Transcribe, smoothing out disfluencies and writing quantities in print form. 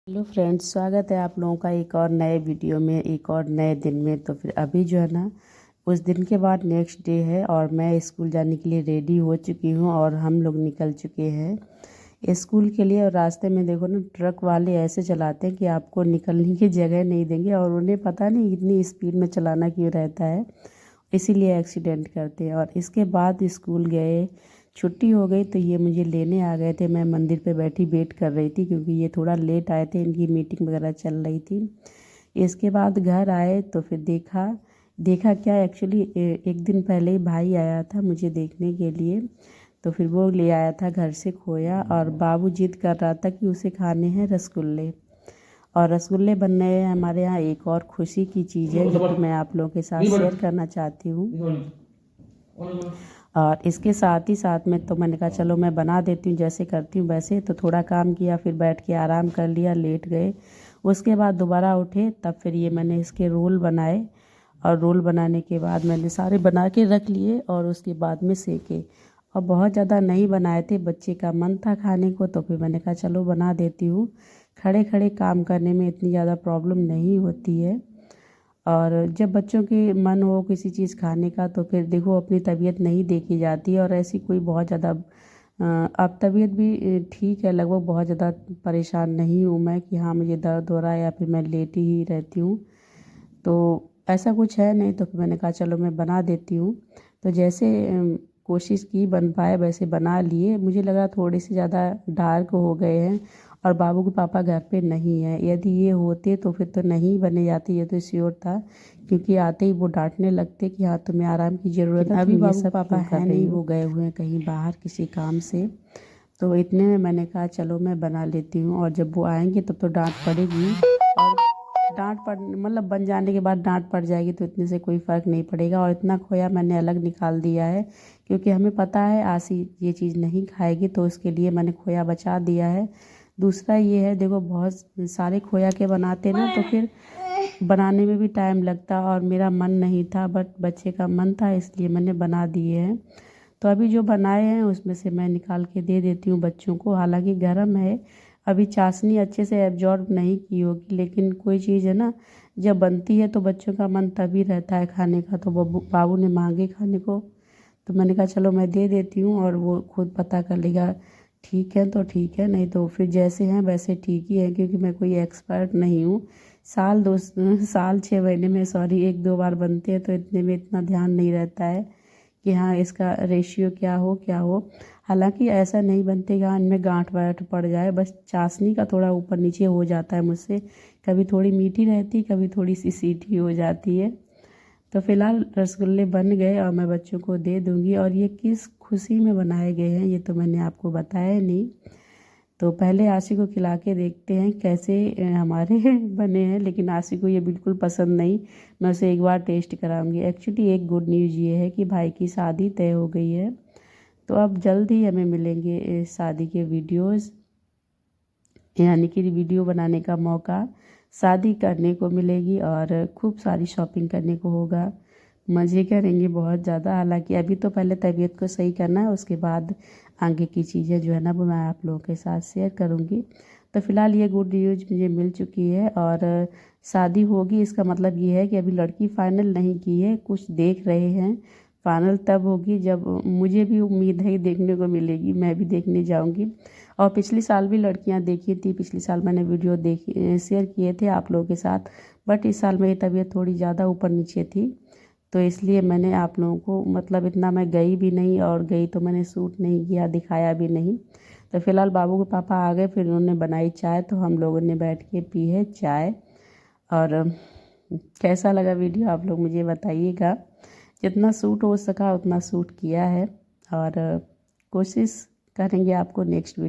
Hello friends, स्वागत है आप लोगों का एक और नए वीडियो में, एक और नए दिन में। तो फिर अभी जो है ना, उस दिन के बाद नेक्स्ट डे है और मैं स्कूल जाने के लिए रेडी हो चुकी हूँ और हम लोग निकल चुके हैं स्कूल के लिए। और रास्ते में देखो ना, ट्रक वाले ऐसे चलाते हैं कि आपको निकलने की जगह नहीं देंगे और उन्हें पता नहीं इतनी स्पीड में चलाना क्यों रहता है, इसीलिए एक्सीडेंट करते हैं। और इसके बाद स्कूल गए, छुट्टी हो गई तो ये मुझे लेने आ गए थे। मैं मंदिर पे बैठी वेट कर रही थी क्योंकि ये थोड़ा लेट आए थे, इनकी मीटिंग वगैरह चल रही थी। इसके बाद घर आए तो फिर देखा देखा क्या, एक्चुअली एक दिन पहले ही भाई आया था मुझे देखने के लिए। तो फिर वो ले आया था घर से खोया और बाबू जिद कर रहा था कि उसे खाने हैं रसगुल्ले। और रसगुल्ले बन रहे हैं हमारे यहाँ। एक और खुशी की चीज़ है जो कि मैं आप लोगों के साथ शेयर करना चाहती हूँ। और इसके साथ ही साथ में तो मैंने कहा चलो मैं बना देती हूँ, जैसे करती हूँ वैसे। तो थोड़ा काम किया, फिर बैठ के आराम कर लिया, लेट गए। उसके बाद दोबारा उठे, तब फिर ये मैंने इसके रोल बनाए। और रोल बनाने के बाद मैंने सारे बना के रख लिए और उसके बाद में सेके। और बहुत ज़्यादा नहीं बनाए थे, बच्चे का मन था खाने को, तो फिर मैंने कहा चलो बना देती हूँ। खड़े खड़े काम करने में इतनी ज़्यादा प्रॉब्लम नहीं होती है। और जब बच्चों के मन हो किसी चीज़ खाने का तो फिर देखो अपनी तबीयत नहीं देखी जाती। और ऐसी कोई बहुत ज़्यादा अब तबीयत भी ठीक है लगभग, बहुत ज़्यादा परेशान नहीं हूँ मैं कि हाँ मुझे दर्द हो रहा है या फिर मैं लेटी ही रहती हूँ। तो ऐसा कुछ है नहीं, तो फिर मैंने कहा चलो मैं बना देती हूँ। तो जैसे कोशिश की बन पाए वैसे बना लिए। मुझे लगा थोड़े से ज़्यादा डार्क हो गए हैं और बाबू के पापा घर पे नहीं है। यदि ये होते तो फिर तो नहीं बने जाते, ये तो श्योर था। क्योंकि आते ही वो डांटने लगते कि हाँ तुम्हें आराम की ज़रूरत है, अभी बाबू पापा है नहीं, वो गए हुए हैं कहीं बाहर किसी काम से। तो इतने में मैंने कहा चलो मैं बना लेती हूँ। और जब वो आएंगे तब तो डांट पड़ेगी। और डांट पड़ मतलब बन जाने के बाद डांट पड़ जाएगी तो इतने से कोई फ़र्क नहीं पड़ेगा। और इतना खोया मैंने अलग निकाल दिया है क्योंकि हमें पता है आसी ये चीज़ नहीं खाएगी, तो उसके लिए मैंने खोया बचा दिया है। दूसरा ये है, देखो बहुत सारे खोया के बनाते ना तो फिर बनाने में भी टाइम लगता और मेरा मन नहीं था, बट बच्चे का मन था इसलिए मैंने बना दिए हैं। तो अभी जो बनाए हैं उसमें से मैं निकाल के दे देती हूँ बच्चों को। हालांकि गर्म है, अभी चाशनी अच्छे से एब्जॉर्ब नहीं की होगी, लेकिन कोई चीज़ है ना, जब बनती है तो बच्चों का मन तभी रहता है खाने का। तो बाबू ने मांगे खाने को, तो मैंने कहा चलो मैं दे देती हूँ और वो खुद पता कर लेगा। ठीक है तो ठीक है, नहीं तो फिर जैसे हैं वैसे ठीक ही है, क्योंकि मैं कोई एक्सपर्ट नहीं हूँ। साल 6 महीने में, सॉरी, 1-2 बार बनते हैं तो इतने में इतना ध्यान नहीं रहता है कि हाँ इसका रेशियो क्या हो। हालांकि ऐसा नहीं बनते कि हाँ इनमें गांठ वाठ पड़ जाए, बस चाशनी का थोड़ा ऊपर नीचे हो जाता है मुझसे। कभी थोड़ी मीठी रहती, कभी थोड़ी सी सीठी हो जाती है। तो फिलहाल रसगुल्ले बन गए और मैं बच्चों को दे दूंगी। और ये किस खुशी में बनाए गए हैं ये तो मैंने आपको बताया नहीं। तो पहले आशी को खिला के देखते हैं कैसे हमारे बने हैं। लेकिन आशी को ये बिल्कुल पसंद नहीं, मैं उसे एक बार टेस्ट कराऊंगी। एक्चुअली एक गुड न्यूज़ ये है कि भाई की शादी तय हो गई है, तो अब जल्द ही हमें मिलेंगे इस शादी के वीडियोस, यानी कि वीडियो बनाने का मौका शादी करने को मिलेगी और खूब सारी शॉपिंग करने को होगा। मज़े करेंगे बहुत ज़्यादा। हालांकि अभी तो पहले तबीयत को सही करना है, उसके बाद आगे की चीज़ें जो है ना वो मैं आप लोगों के साथ शेयर करूँगी। तो फ़िलहाल ये गुड न्यूज़ मुझे मिल चुकी है और शादी होगी, इसका मतलब ये है कि अभी लड़की फ़ाइनल नहीं की है, कुछ देख रहे हैं। फ़ाइनल तब होगी जब मुझे भी उम्मीद है देखने को मिलेगी, मैं भी देखने जाऊँगी। और पिछले साल भी लड़कियां देखी थी, पिछले साल मैंने वीडियो देखी शेयर किए थे आप लोगों के साथ। बट इस साल मेरी तबीयत थोड़ी ज़्यादा ऊपर नीचे थी, तो इसलिए मैंने आप लोगों को मतलब इतना मैं गई भी नहीं, और गई तो मैंने शूट नहीं किया, दिखाया भी नहीं। तो फिलहाल बाबू के पापा आ गए, फिर उन्होंने बनाई चाय, तो हम लोगों ने बैठ के पी है चाय। और कैसा लगा वीडियो आप लोग मुझे बताइएगा। जितना सूट हो सका उतना सूट किया है और कोशिश करेंगे आपको नेक्स्ट वीडियो